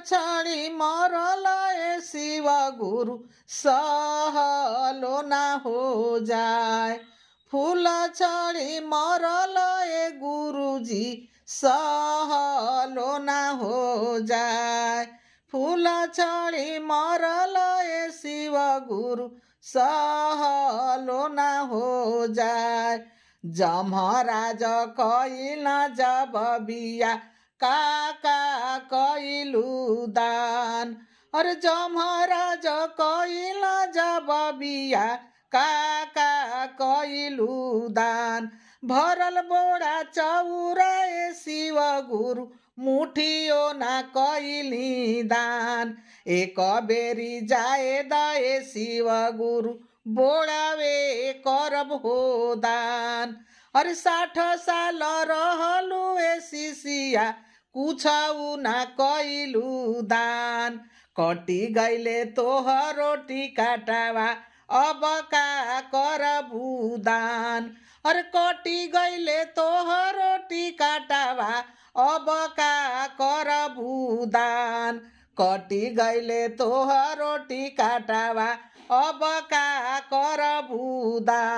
छाड़ी मरल ए शिव गुरु सहलो ना हो जाए। फूल छाड़ी मरल ए गुरुजी सहलो ना हो जाए। फूल छाड़ी मरल ए शिव गुरु सहलो ना हो जाए। जमराज कइल जब बिया काका कइलू दान। अरे जमराज कइल जब बिया काका कइलू दान। भरल बोड़ा चौरा ए शिव गुरु मुठियो ना कइली दान। एक बेरी जाए दए शिव गुरु बोड़ावे करब हो दान। अरे 60 साल रहलू ए शिशिया कुछऊ ना कइलू दान। कटी गइले तोहरो टिकाटावा अब का करबू दान। अरे कटी गइले तोहरो टिकाटावा अब का करबू दान। कटी गइले तोहरो टिकाटावा अब का करबू दान।